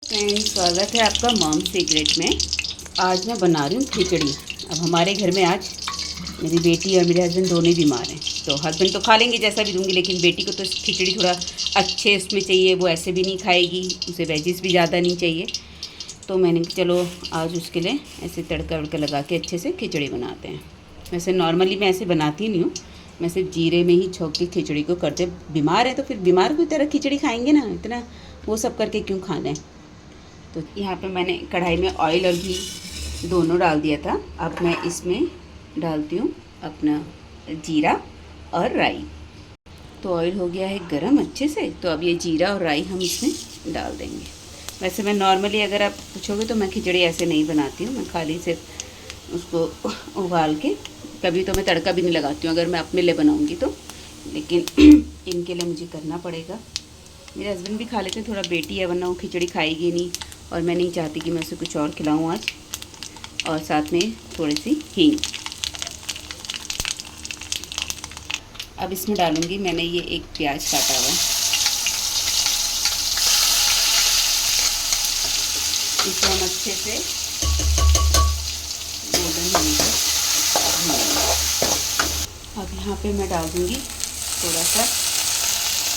Friends, स्वागत है आपका मॉम सीक्रेट में। आज मैं बना रही हूँ खिचड़ी। अब हमारे घर में आज मेरी बेटी और मेरे हस्बैंड दोनों ही बीमार हैं, तो हस्बैंड तो खा लेंगे जैसा भी दूंगी, लेकिन बेटी को तो खिचड़ी थोड़ा अच्छे उसमें चाहिए। वो ऐसे भी नहीं खाएगी, उसे वेजिस भी ज़्यादा नहीं चाहिए। तो मैंने चलो आज उसके लिए ऐसे तड़का वड़का लगा के अच्छे से खिचड़ी बनाते हैं। वैसे नॉर्मली मैं ऐसे बनाती नहीं हूँ, मैं सिर्फ जीरे में ही छोंक के खिचड़ी को करते। बीमार है तो फिर बीमार की तरह खिचड़ी खाएंगे ना, इतना वो सब करके क्यों खाना है। तो यहाँ पे मैंने कढ़ाई में ऑयल और घी दोनों डाल दिया था। अब मैं इसमें डालती हूँ अपना जीरा और राई। तो ऑयल हो गया है गरम अच्छे से, तो अब ये जीरा और राई हम इसमें डाल देंगे। वैसे मैं नॉर्मली अगर आप पूछोगे तो मैं खिचड़ी ऐसे नहीं बनाती हूँ, मैं खाली सिर्फ उसको उबाल के, कभी तो मैं तड़का भी नहीं लगाती हूँ अगर मैं अपने लिए बनाऊँगी तो, लेकिन इनके लिए मुझे करना पड़ेगा। मेरे हस्बैंड भी खा लेते हैं, थोड़ा बेटी है वरना वो खिचड़ी खाएगी नहीं, और मैं नहीं चाहती कि मैं उसे कुछ और खिलाऊं आज। और साथ में थोड़ी सी हींग। अब इसमें डालूंगी मैंने ये एक प्याज काटा हुआ, इसको हम अच्छे से गोल्डन होने तक। अब यहाँ पे मैं डाल दूँगी थोड़ा सा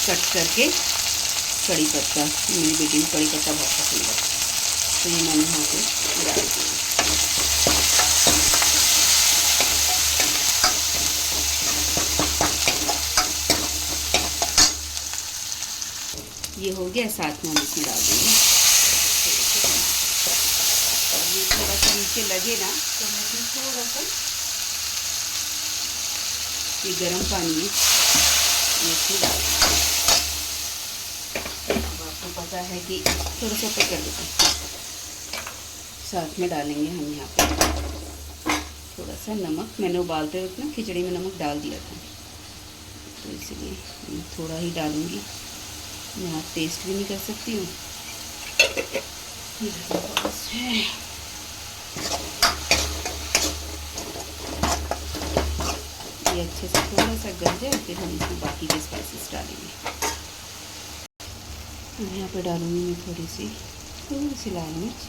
कट करके कड़ी पत्ता। मेरी बेटी को कड़ी पत्ता बहुत पसंद है, तो ये मैंने यहाँ पे डाल दिया। ये हो गया, साथ में हम इसमें डाल देंगे ये थोड़ा सा नीचे लगे ना, तो मैं इसमें थोड़ा सा ये गर्म पानी है ये इसमें डाल देंगे। अब आपको पता है कि थोड़ा सा ऊपर कर देते हैं। साथ में डालेंगे हम यहाँ पे थोड़ा सा नमक। मैंने उबालते वक्त ना खिचड़ी में नमक डाल दिया था, तो इसलिए थोड़ा ही डालूँगी। मैं आप टेस्ट भी नहीं कर सकती हूँ। ये अच्छे से थोड़ा सा गल जाए, फिर हम इसमें बाकी के स्पाइसेस डालेंगे। यहाँ पे डालूँगी मैं थोड़ी सी लाल मिर्च,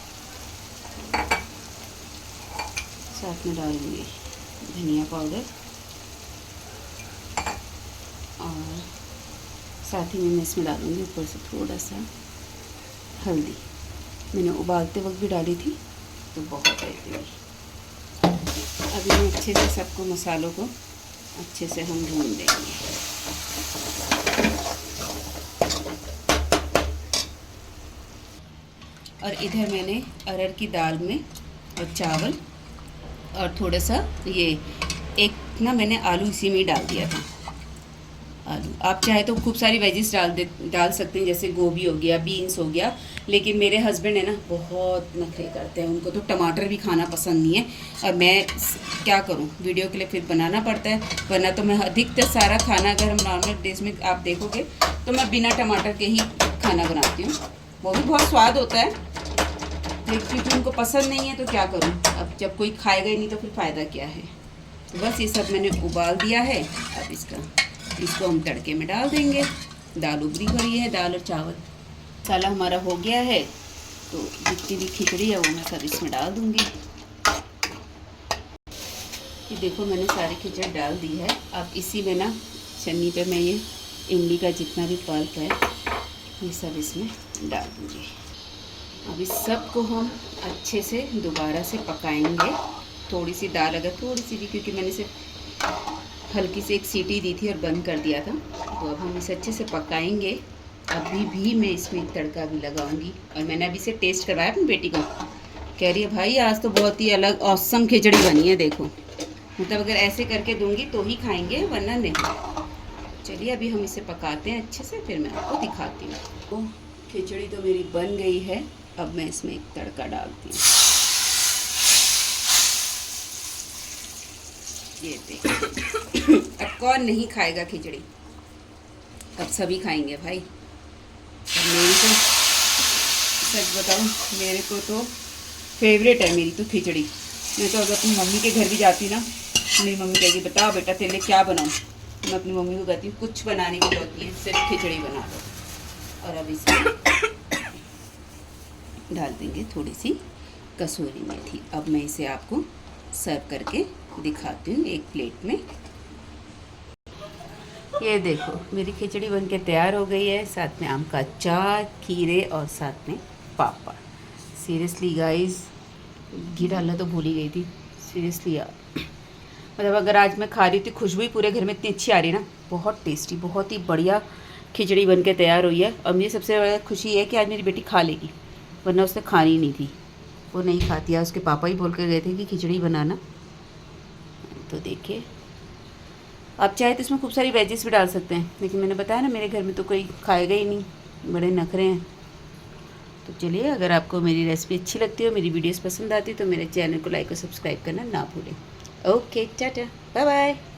साथ में डालूँगी धनिया पाउडर, और साथ ही में मैं इसमें डालूँगी ऊपर से थोड़ा सा हल्दी। मैंने उबालते वक्त भी डाली थी, तो बहुत है इतनी। अभी मैं अच्छे से सबको मसालों को अच्छे से हम भून देंगे। और इधर मैंने अरहर की दाल में और चावल और थोड़ा सा ये एक ना मैंने आलू इसी में ही डाल दिया था। आलू आप चाहे तो खूब सारी वेजिस डाल सकते हैं, जैसे गोभी हो गया, बीन्स हो गया, लेकिन मेरे हस्बैंड है ना बहुत नखरे करते हैं, उनको तो टमाटर भी खाना पसंद नहीं है। और मैं क्या करूं, वीडियो के लिए फिर बनाना पड़ता है, वरना तो मैं अधिकतर सारा खाना अगर हम नॉर्मल डेज में आप देखोगे तो मैं बिना टमाटर के ही खाना बनाती हूँ। वो भी बहुत स्वाद होता है, लेकिन क्योंकि उनको पसंद नहीं है तो क्या करूँ। अब जब कोई खाएगा ही नहीं तो फिर फ़ायदा क्या है। तो बस ये सब मैंने उबाल दिया है। अब इसको हम तड़के में डाल देंगे। दाल उबली हुई है, दाल और चावल। मसाला हमारा हो गया है, तो जितनी भी खिचड़ी है वो मैं सब इसमें डाल दूँगी। ये देखो मैंने सारी खिचड़ी डाल दी है। अब इसी में ना छन्नी पे मैं ये इमली का जितना भी पल्प है ये सब इसमें डाल दूँगी। अब इस सब को हम अच्छे से दोबारा से पकाएंगे। थोड़ी सी दाल अगर थोड़ी सी भी, क्योंकि मैंने सिर्फ हल्की सी एक सीटी दी थी और बंद कर दिया था, तो अब हम इसे अच्छे से पकाएंगे। अभी भी मैं इसमें एक तड़का भी लगाऊंगी। और मैंने अभी से टेस्ट करवाया अपनी बेटी को, कह रही है भाई आज तो बहुत ही अलग औसम खिचड़ी बनी है, देखो। मतलब अगर ऐसे करके दूंगी तो ही खाएंगे, वरना नहीं। चलिए अभी हम इसे पकाते हैं अच्छे से, फिर मैं आपको दिखाती हूँ। तो खिचड़ी तो मेरी बन गई है। अब मैं इसमें एक तड़का डालती हूँ। ये देखिए अब कौन नहीं खाएगा खिचड़ी, अब सभी खाएंगे भाई। और मेरी तो सच बताऊँ, मेरे को तो फेवरेट है मेरी तो खिचड़ी। मैं तो अगर अपनी मम्मी के घर भी जाती ना, मेरी मम्मी कहेगी बताओ बेटा तेरे लिए क्या बनाऊँ, तो मैं अपनी मम्मी को कहती हूँ कुछ बनाने की जरूरत नहीं है, सिर्फ खिचड़ी बना दो। और अब इसमें डाल देंगे थोड़ी सी कसूरी मेथी। अब मैं इसे आपको सर्व करके दिखाती हूँ एक प्लेट में। ये देखो मेरी खिचड़ी बनके तैयार हो गई है, साथ में आम का अचार, खीरे और साथ में पापड़। सीरियसली गाइस, घी डालना तो भूल ही गई थी। सीरियसली यार, मतलब अगर आज मैं खा रही थी, खुशबू ही पूरे घर में इतनी अच्छी आ रही है ना, बहुत टेस्टी, बहुत ही बढ़िया खिचड़ी बनके तैयार हुई है। और मुझे सबसे बड़ा खुशी है कि आज मेरी बेटी खा लेगी, वरना उसने खानी नहीं थी, वो नहीं खाती है। उसके पापा ही बोल कर गए थे कि खिचड़ी बनाना। तो देखिए, आप चाहे तो इसमें खूब सारी वेजेस भी डाल सकते हैं, लेकिन मैंने बताया ना मेरे घर में तो कोई खाएगा ही नहीं, बड़े नखरे हैं। तो चलिए, अगर आपको मेरी रेसिपी अच्छी लगती हो, मेरी वीडियोस पसंद आती तो मेरे चैनल को लाइक और सब्सक्राइब करना ना भूलें। Okay, tata, bye bye.